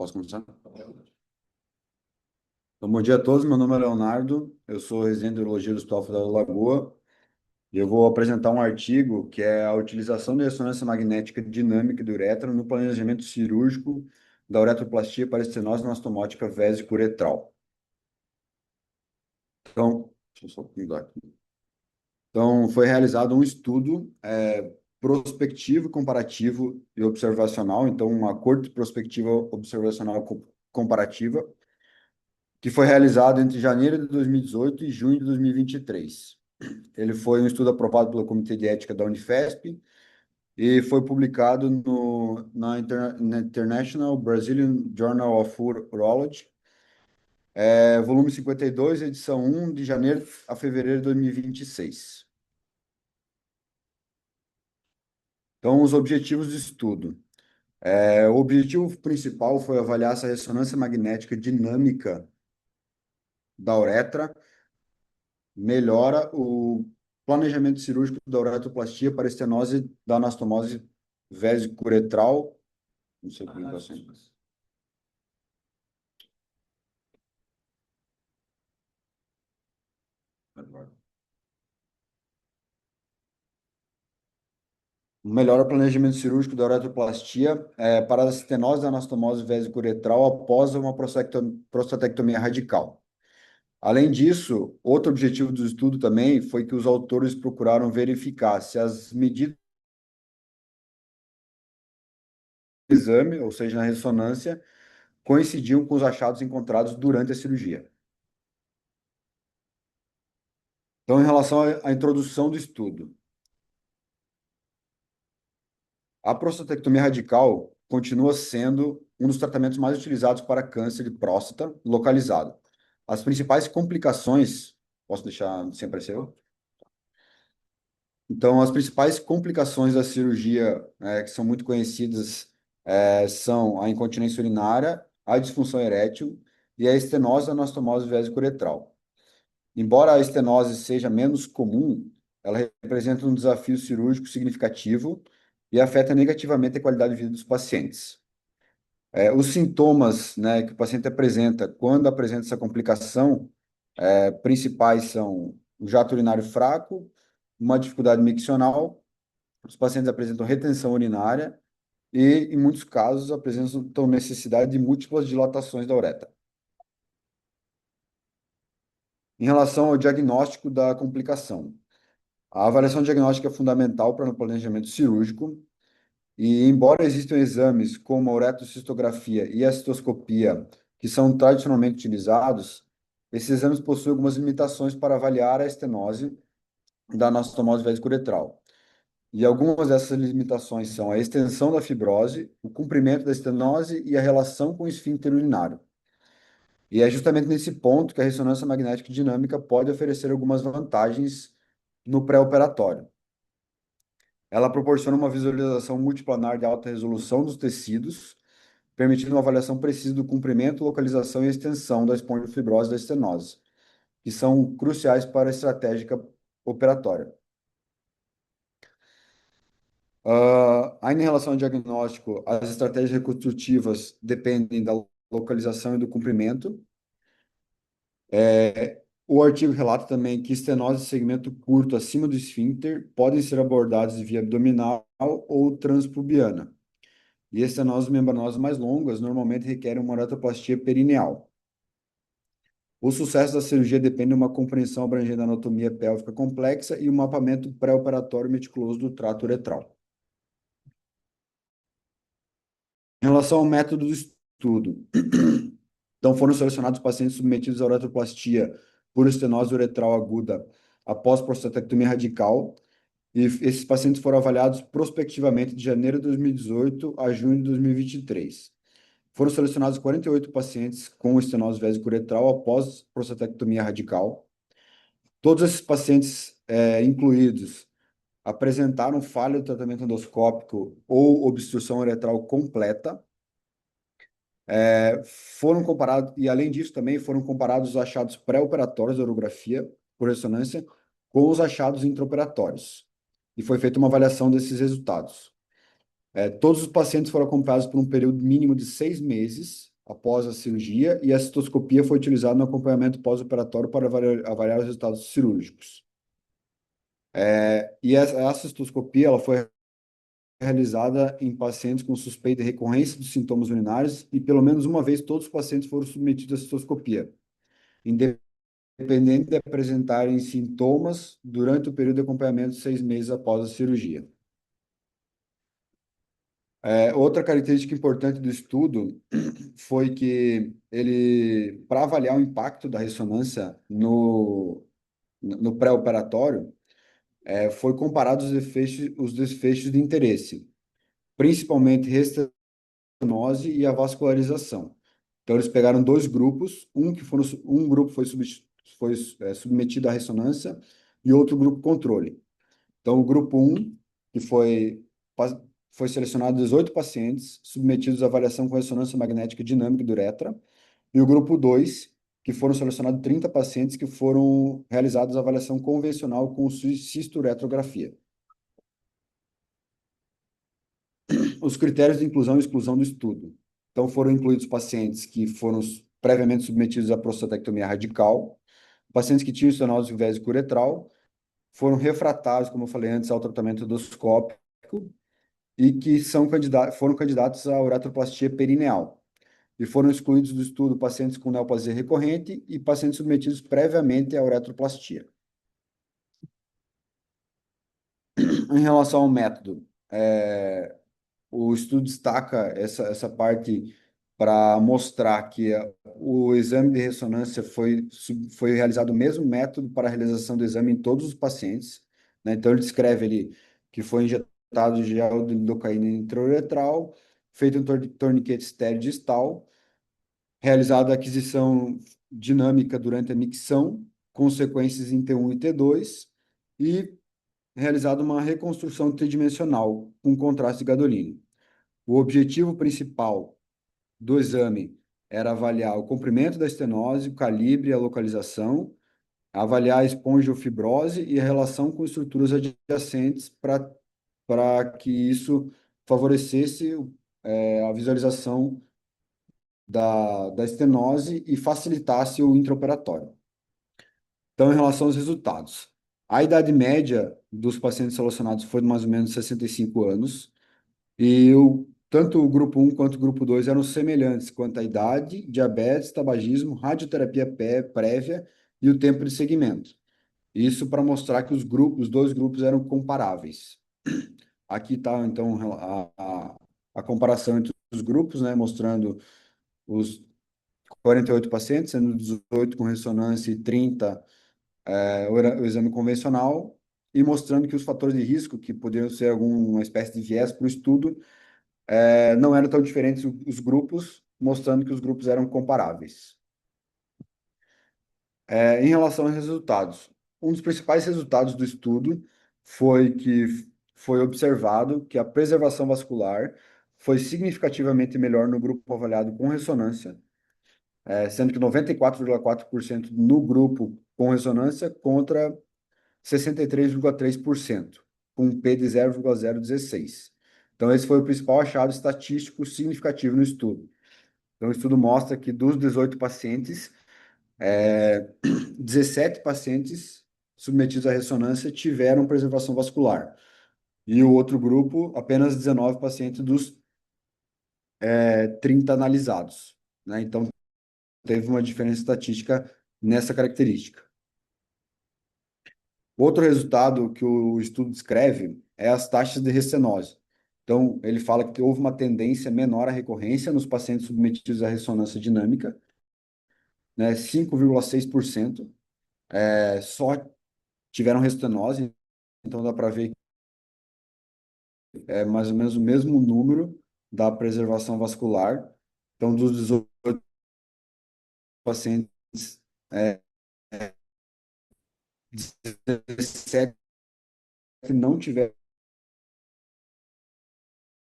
Posso começar? Então, bom dia a todos. Meu nome é Leonardo, eu sou residente de urologia do Hospital Federal da Lagoa e eu vou apresentar um artigo que é a utilização de ressonância magnética dinâmica do uretra no planejamento cirúrgico da uretroplastia para estenose anastomótica vesico-uretral. Então, deixa eu só mudar aqui. Então, foi realizado um estudo prospectivo, comparativo e observacional, então uma corte prospectiva observacional comparativa, que foi realizado entre janeiro de 2018 e junho de 2023. Ele foi um estudo aprovado pelo Comitê de Ética da Unifesp e foi publicado na International Brazilian Journal of Urology, volume 52, edição 1, de janeiro a fevereiro de 2026. Então, os objetivos do estudo. O objetivo principal foi avaliar essa ressonância magnética dinâmica da uretra melhora o planejamento cirúrgico da uretroplastia para estenose da anastomose vesico-uretral. Não sei como é assim. Melhora o planejamento cirúrgico da uretroplastia para a estenose da anastomose vesico-uretral após uma prostatectomia radical. Além disso, outro objetivo do estudo também foi que os autores procuraram verificar se as medidas do exame, ou seja, na ressonância, coincidiam com os achados encontrados durante a cirurgia. Então, em relação à introdução do estudo, a prostatectomia radical continua sendo um dos tratamentos mais utilizados para câncer de próstata localizado. As principais complicações, posso deixar sem aparecer? Então, as principais complicações da cirurgia, que são muito conhecidas, são a incontinência urinária, a disfunção erétil e a estenose anastomose vesico-uretral. Embora a estenose seja menos comum, ela representa um desafio cirúrgico significativo e afeta negativamente a qualidade de vida dos pacientes. Os sintomas, né, que o paciente apresenta quando apresenta essa complicação, principais são o jato urinário fraco, uma dificuldade miccional, os pacientes apresentam retenção urinária e, em muitos casos, apresentam necessidade de múltiplas dilatações da uretra. Em relação ao diagnóstico da complicação, a avaliação diagnóstica é fundamental para o planejamento cirúrgico e, embora existam exames como a uretrocistografia e a cistoscopia, que são tradicionalmente utilizados, esses exames possuem algumas limitações para avaliar a estenose da anastomose vesico-uretral. E algumas dessas limitações são a extensão da fibrose, o comprimento da estenose e a relação com o esfíncter urinário. E é justamente nesse ponto que a ressonância magnética dinâmica pode oferecer algumas vantagens no pré-operatório. Ela proporciona uma visualização multiplanar de alta resolução dos tecidos, permitindo uma avaliação precisa do comprimento, localização e extensão da espondiofibrose da estenose, que são cruciais para a estratégia operatória. Ainda em relação ao diagnóstico, as estratégias reconstrutivas dependem da localização e do comprimento. O artigo relata também que estenose de segmento curto acima do esfíncter podem ser abordadas via abdominal ou transpubiana. E estenoses membranosas mais longas normalmente requerem uma uretroplastia perineal. O sucesso da cirurgia depende de uma compreensão abrangente da anatomia pélvica complexa e um mapeamento pré-operatório meticuloso do trato uretral. Em relação ao método do estudo, então foram selecionados pacientes submetidos à uretroplastia por estenose uretral aguda após prostatectomia radical, e esses pacientes foram avaliados prospectivamente de janeiro de 2018 a junho de 2023. Foram selecionados 48 pacientes com estenose vesico-uretral após prostatectomia radical. Todos esses pacientes incluídos apresentaram falha do tratamento endoscópico ou obstrução uretral completa. Foram comparados, e além disso também foram comparados os achados pré-operatórios da urografia por ressonância com os achados intraoperatórios. E foi feita uma avaliação desses resultados. Todos os pacientes foram acompanhados por um período mínimo de 6 meses após a cirurgia e a cistoscopia foi utilizada no acompanhamento pós-operatório para avaliar os resultados cirúrgicos. E a cistoscopia ela foi realizada em pacientes com suspeita e recorrência dos sintomas urinários e pelo menos uma vez todos os pacientes foram submetidos à cistoscopia, independente de apresentarem sintomas durante o período de acompanhamento de 6 meses após a cirurgia. Outra característica importante do estudo foi que ele, para avaliar o impacto da ressonância no pré-operatório, foi comparado os desfechos de interesse, principalmente restenose e a vascularização. Então, eles pegaram dois grupos, um grupo foi submetido à ressonância e outro grupo controle. Então, o grupo um que foi selecionado 18 pacientes submetidos à avaliação com ressonância magnética dinâmica do uretra, e o grupo 2 que foram selecionados 30 pacientes que foram realizados a avaliação convencional com cistoretrografia. Os critérios de inclusão e exclusão do estudo. Então, foram incluídos pacientes que foram previamente submetidos à prostatectomia radical, pacientes que tinham estenose vésico uretral, foram refratários, como eu falei antes, ao tratamento endoscópico e que foram candidatos à uretroplastia perineal. E foram excluídos do estudo pacientes com neoplasia recorrente e pacientes submetidos previamente à uretroplastia. Em relação ao método, o estudo destaca essa parte para mostrar que o exame de ressonância foi realizado o mesmo método para a realização do exame em todos os pacientes, né? Então, ele descreve ali que foi injetado gel de lidocaína intrauretral, feito um torniquete estéreo distal, realizada a aquisição dinâmica durante a micção, consequências em T1 e T2, e realizada uma reconstrução tridimensional com contraste gadolínio. O objetivo principal do exame era avaliar o comprimento da estenose, o calibre e a localização, avaliar a esponjofibrose e a relação com estruturas adjacentes para que isso favorecesse a visualização da estenose e facilitasse o intraoperatório. Então, em relação aos resultados, a idade média dos pacientes selecionados foi de mais ou menos 65 anos, e tanto o grupo um quanto o grupo 2 eram semelhantes quanto à idade, diabetes, tabagismo, radioterapia prévia e o tempo de segmento. Isso para mostrar que os dois grupos eram comparáveis. Aqui está, então, a comparação entre os grupos, né, mostrando os 48 pacientes, sendo 18 com ressonância e 30 o exame convencional, e mostrando que os fatores de risco, que poderiam ser alguma espécie de viés para o estudo, não eram tão diferentes os grupos, mostrando que os grupos eram comparáveis. Em relação aos resultados, um dos principais resultados do estudo foi que foi observado que a preservação vascular foi significativamente melhor no grupo avaliado com ressonância, sendo que 94,4% no grupo com ressonância contra 63,3%, com um P de 0,016. Então, esse foi o principal achado estatístico significativo no estudo. Então, o estudo mostra que dos 18 pacientes, 17 pacientes submetidos à ressonância tiveram preservação vascular. E o outro grupo, apenas 19 pacientes dos 30 analisados, né? Então, teve uma diferença estatística nessa característica. Outro resultado que o estudo descreve é as taxas de restenose. Então, ele fala que houve uma tendência menor à recorrência nos pacientes submetidos à ressonância dinâmica, né? 5,6%. Só tiveram restenose, então dá para ver que é mais ou menos o mesmo número da preservação vascular. Então, dos 18 pacientes, é, 17 não tiveram.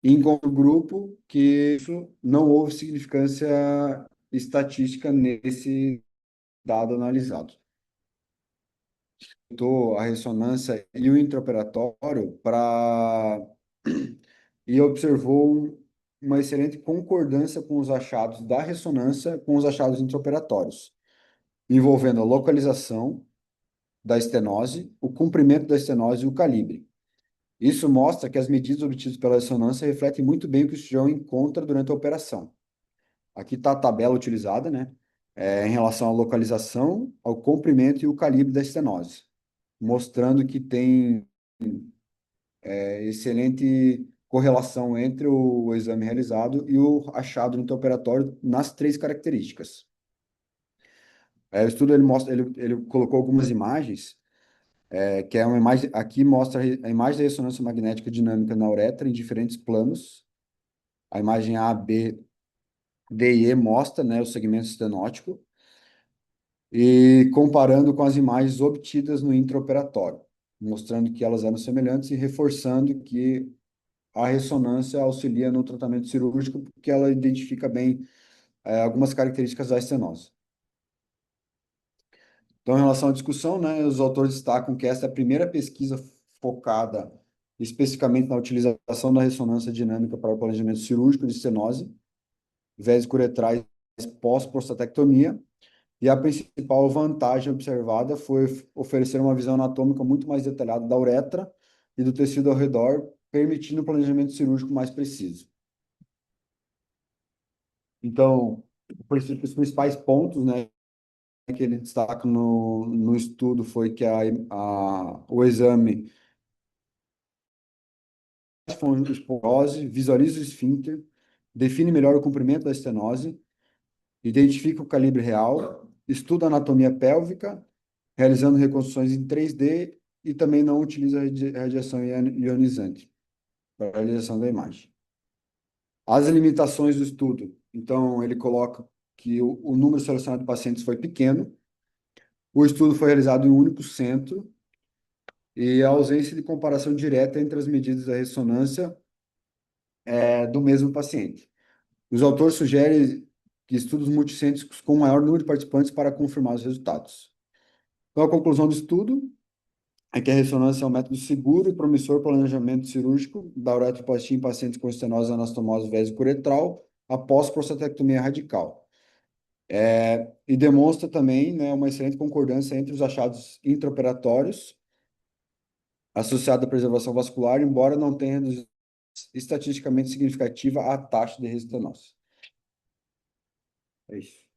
Enquanto grupo, que isso não houve significância estatística nesse dado analisado. A ressonância e o intraoperatório para e observou uma excelente concordância com os achados da ressonância com os achados intraoperatórios, envolvendo a localização da estenose, o comprimento da estenose e o calibre. Isso mostra que as medidas obtidas pela ressonância refletem muito bem o que o cirurgião encontra durante a operação. Aqui está a tabela utilizada, né? Em relação à localização, ao comprimento e o calibre da estenose, mostrando que tem excelente correlação entre o exame realizado e o achado no intraoperatório nas três características. O estudo ele mostra, ele colocou algumas imagens, que é uma imagem, aqui mostra a imagem da ressonância magnética dinâmica na uretra em diferentes planos. A imagem A, B, D e E mostra, né, o segmento estenótico e comparando com as imagens obtidas no intraoperatório, mostrando que elas eram semelhantes e reforçando que a ressonância auxilia no tratamento cirúrgico porque ela identifica bem algumas características da estenose. Então, em relação à discussão, né, os autores destacam que essa é a primeira pesquisa focada especificamente na utilização da ressonância dinâmica para o planejamento cirúrgico de estenose, vésico-uretrais pós-prostatectomia, e a principal vantagem observada foi oferecer uma visão anatômica muito mais detalhada da uretra e do tecido ao redor, permitindo um planejamento cirúrgico mais preciso. Então, os principais pontos, né, que ele destaca no estudo foi que o exame estenose, visualiza o esfíncter, define melhor o comprimento da estenose, identifica o calibre real, estuda a anatomia pélvica, realizando reconstruções em 3D e também não utiliza radiação ionizante para a realização da imagem. As limitações do estudo. Então, ele coloca que o número selecionado de pacientes foi pequeno, o estudo foi realizado em um único centro e a ausência de comparação direta entre as medidas da ressonância do mesmo paciente. Os autores sugerem que estudos multicêntricos com maior número de participantes para confirmar os resultados. Então, a conclusão do estudo é que a ressonância é um método seguro e promissor para o planejamento cirúrgico da uretroplastia em pacientes com estenose anastomose vésico-uretral após prostatectomia radical. E demonstra também, né, uma excelente concordância entre os achados intraoperatórios associados à preservação vascular, embora não tenha reduzido estatisticamente significativa a taxa de restenose. É isso.